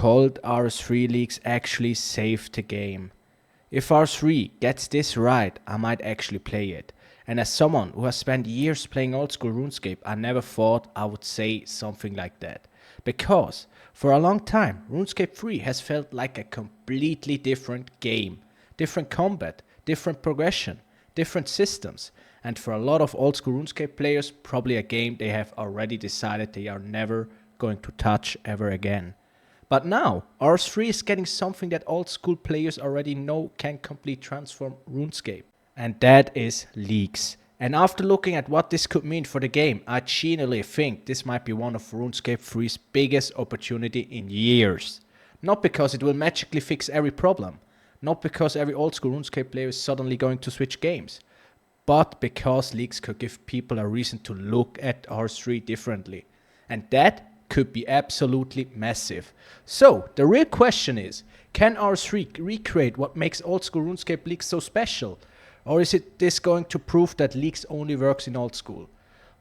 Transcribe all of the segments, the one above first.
called RS3 Leagues actually saved the game. If RS3 gets this right, I might actually play it. And as someone who has spent years playing Old School RuneScape, I never thought I would say something like that. Because for a long time, RuneScape 3 has felt like a completely different game. Different combat, different progression, different systems. And for a lot of Old School RuneScape players, probably a game they have already decided they are never going to touch ever again. But now, RS3 is getting something that old school players already know can completely transform RuneScape. And that is Leagues. And after looking at what this could mean for the game, I genuinely think this might be one of RuneScape 3's biggest opportunity in years. Not because it will magically fix every problem, not because every old school RuneScape player is suddenly going to switch games, but because Leagues could give people a reason to look at RS3 differently. And that could be absolutely massive. So, the real question is, can RS3 recreate what makes Old School RuneScape Leagues so special? Or is this going to prove that Leagues only works in Old School?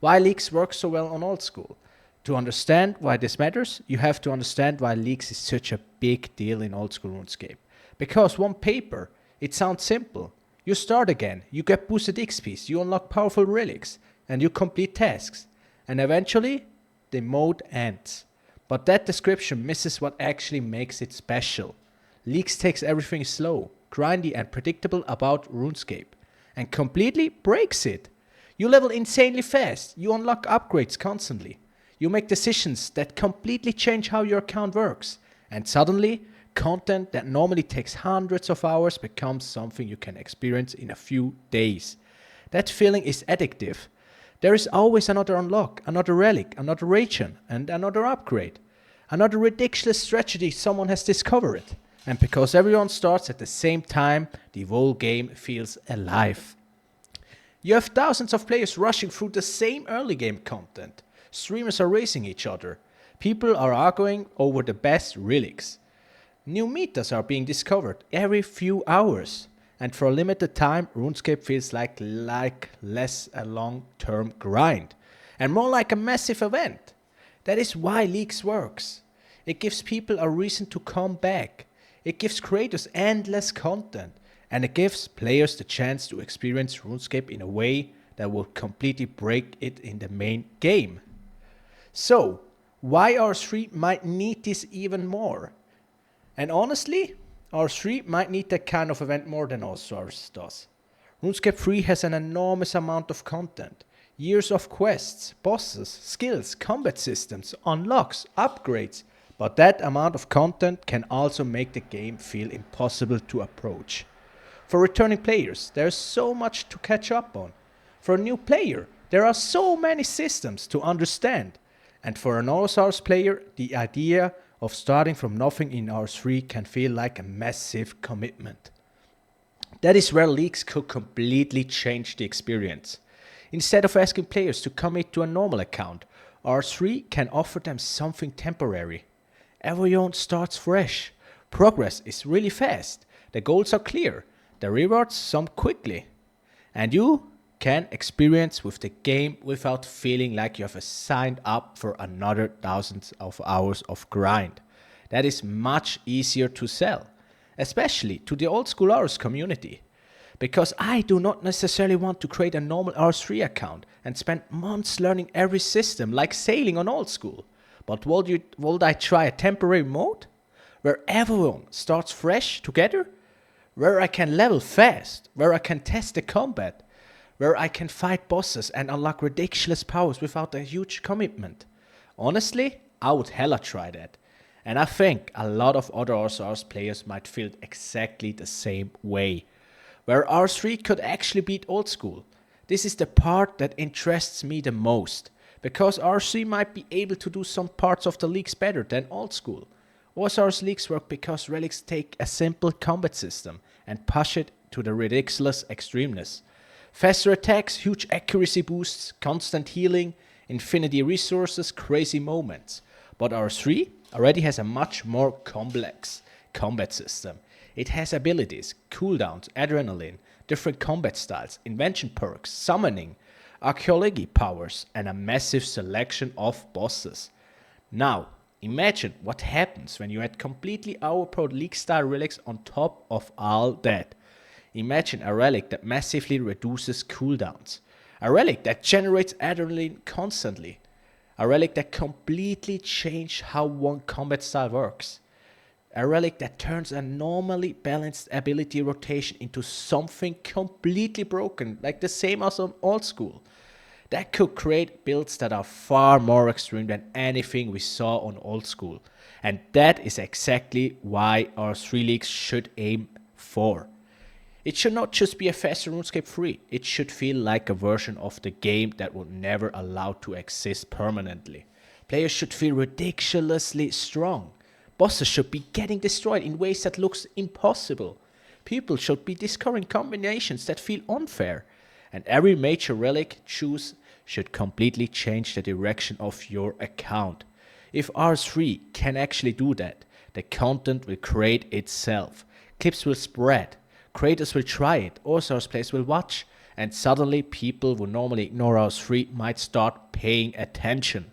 Why Leagues works so well on Old School? To understand why this matters, you have to understand why Leagues is such a big deal in Old School RuneScape. Because on paper, it sounds simple. You start again, you get boosted XPs, you unlock powerful relics, and you complete tasks. And eventually, the mode ends. But that description misses what actually makes it special. Leagues takes everything slow, grindy and predictable about RuneScape and completely breaks it. You level insanely fast, you unlock upgrades constantly. You make decisions that completely change how your account works. And suddenly, content that normally takes hundreds of hours becomes something you can experience in a few days. That feeling is addictive. There is always another unlock, another relic, another region, and another upgrade. Another ridiculous strategy someone has discovered. And because everyone starts at the same time, the whole game feels alive. You have thousands of players rushing through the same early game content. Streamers are racing each other. People are arguing over the best relics. New metas are being discovered every few hours. And for a limited time, RuneScape feels like less a long-term grind and more like a massive event. That is why Leagues works. It gives people a reason to come back. It gives creators endless content. And it gives players the chance to experience RuneScape in a way that will completely break it in the main game. So, why RS3 might need this even more? And honestly, RS3 might need that kind of event more than OSRS does. RuneScape 3 has an enormous amount of content. Years of quests, bosses, skills, combat systems, unlocks, upgrades. But that amount of content can also make the game feel impossible to approach. For returning players, there is so much to catch up on. For a new player, there are so many systems to understand. And for an OSRS player, the idea of starting from nothing in RS3 can feel like a massive commitment. That is where Leagues could completely change the experience. Instead of asking players to commit to a normal account, RS3 can offer them something temporary. Everyone starts fresh. Progress is really fast. The goals are clear. The rewards come quickly. And you can experience with the game without feeling like you have signed up for another thousands of hours of grind. That is much easier to sell, especially to the old school RS community. Because I do not necessarily want to create a normal RS3 account and spend months learning every system like sailing on old school. But would I try a temporary mode? Where everyone starts fresh together? Where I can level fast? Where I can test the combat? Where I can fight bosses and unlock ridiculous powers without a huge commitment. Honestly, I would hella try that. And I think a lot of other RSRS players might feel exactly the same way. Where RS3 could actually beat Old School. This is the part that interests me the most. Because RS3 might be able to do some parts of the Leagues better than Old School. OSRS Leagues work because relics take a simple combat system and push it to the ridiculous extremeness. Faster attacks, huge accuracy boosts, constant healing, infinity resources, crazy moments. But RS3 already has a much more complex combat system. It has abilities, cooldowns, adrenaline, different combat styles, invention perks, summoning, archaeology powers, and a massive selection of bosses. Now, Imagine what happens when you add completely overpowered league style relics on top of all that. Imagine a relic that massively reduces cooldowns. A relic that generates adrenaline constantly. A relic that completely changes how one combat style works. A relic that turns a normally balanced ability rotation into something completely broken, like the same as on Old School. That could create builds that are far more extreme than anything we saw on Old School. And that is exactly why RS3 Leagues should aim for. It should not just be a faster RuneScape 3, it should feel like a version of the game that would never allow to exist permanently. Players should feel ridiculously strong. Bosses should be getting destroyed in ways that looks impossible. People should be discovering combinations that feel unfair. And every major relic choose should completely change the direction of your account. If RS3 can actually do that, the content will create itself. Clips will spread. Creators will try it, OSRS players will watch, and suddenly people who normally ignore RS3 might start paying attention.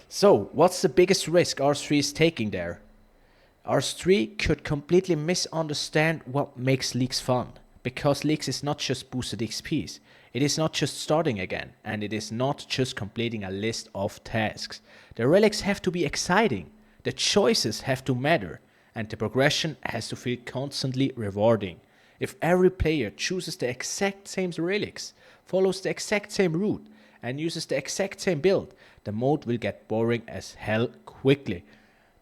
So, what's the biggest risk RS3 is taking there? RS3 could completely misunderstand what makes Leagues fun, because Leagues is not just boosted XPs, it is not just starting again, and it is not just completing a list of tasks. The relics have to be exciting, the choices have to matter, and the progression has to feel constantly rewarding. If every player chooses the exact same relics, follows the exact same route, and uses the exact same build, the mode will get boring as hell quickly.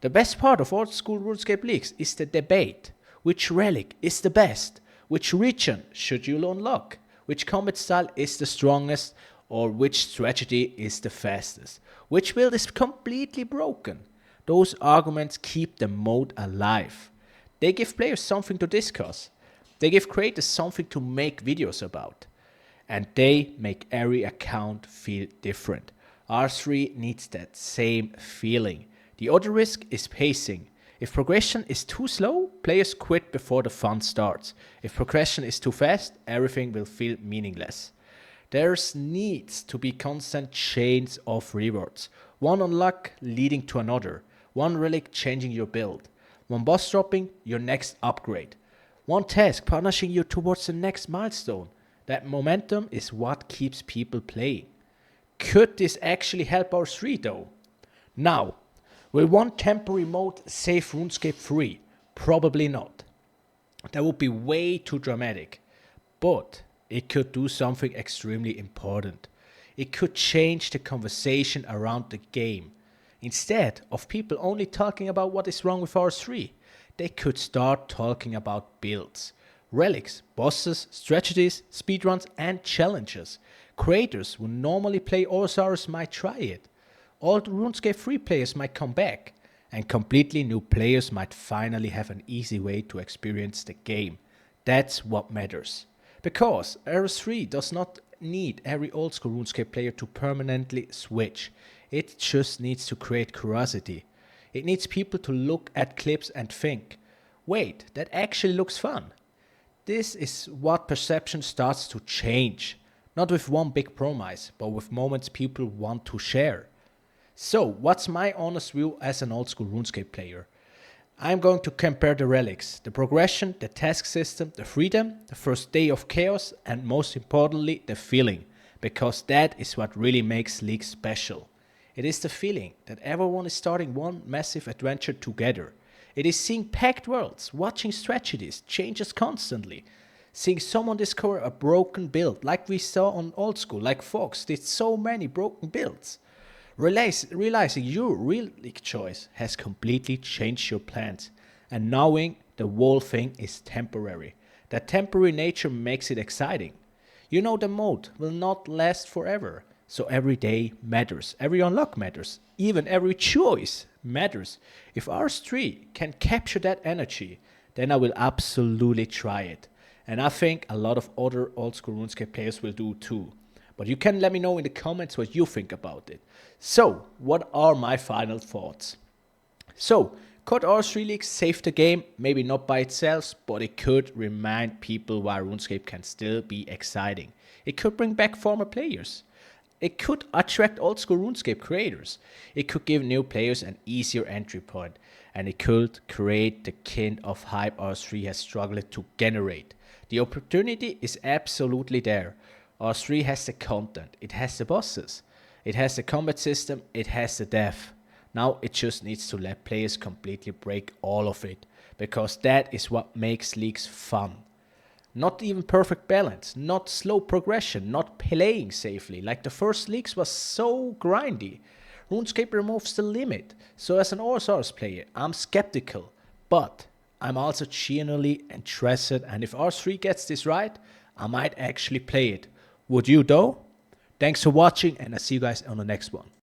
The best part of Old School RuneScape Leagues is the debate. Which relic is the best? Which region should you unlock? Which combat style is the strongest? Or which strategy is the fastest? Which build is completely broken? Those arguments keep the mode alive. They give players something to discuss. They give creators something to make videos about. And they make every account feel different. R3 needs that same feeling. The other risk is pacing. If progression is too slow, players quit before the fun starts. If progression is too fast, everything will feel meaningless. There needs to be constant chains of rewards. One unlock leading to another. One relic changing your build. One boss dropping your next upgrade. One task punishing you towards the next milestone. That momentum is what keeps people playing. Could this actually help R3 though? Now, will one temporary mode save RuneScape 3? Probably not. That would be way too dramatic. But it could do something extremely important. It could change the conversation around the game. Instead of people only talking about what is wrong with R3, they could start talking about builds, relics, bosses, strategies, speedruns and challenges. Creators who normally play OSRS might try it. Old RuneScape 3 players might come back, and completely new players might finally have an easy way to experience the game. That's what matters. Because RS3 does not need every old school RuneScape player to permanently switch. It just needs to create curiosity. It needs people to look at clips and think, wait, that actually looks fun. This is what perception starts to change. Not with one big promise, but with moments people want to share. So, what's my honest view as an old school RuneScape player? I'm going to compare the relics, the progression, the task system, the freedom, the first day of chaos, and most importantly, the feeling. Because that is what really makes Leagues special. It is the feeling that everyone is starting one massive adventure together. It is seeing packed worlds, watching strategies, changes constantly. Seeing someone discover a broken build, like we saw on Old School, like Fox did so many broken builds. Realizing your real league choice has completely changed your plans, and knowing the whole thing is temporary. That temporary nature makes it exciting. You know the mode will not last forever, so every day matters, every unlock matters, even every choice matters. If RS3 can capture that energy, then I will absolutely try it. And I think a lot of other old school RuneScape players will do too. But you can let me know in the comments what you think about it. So, what are my final thoughts? So, could RS3 Leagues save the game? Maybe not by itself, but it could remind people why RuneScape can still be exciting. It could bring back former players. It could attract old school RuneScape creators. It could give new players an easier entry point, and it could create the kind of hype RS3 has struggled to generate. The opportunity is absolutely there. RS3 has the content, it has the bosses, it has the combat system, it has the depth. Now it just needs to let players completely break all of it, because that is what makes leagues fun. Not even perfect balance, not slow progression, not playing safely. Like the first leagues was so grindy. RuneScape removes the limit. So as an OSRS player, I'm skeptical. But I'm also genuinely interested, and if RS3 gets this right, I might actually play it. Would you though? Thanks for watching, and I'll see you guys on the next one.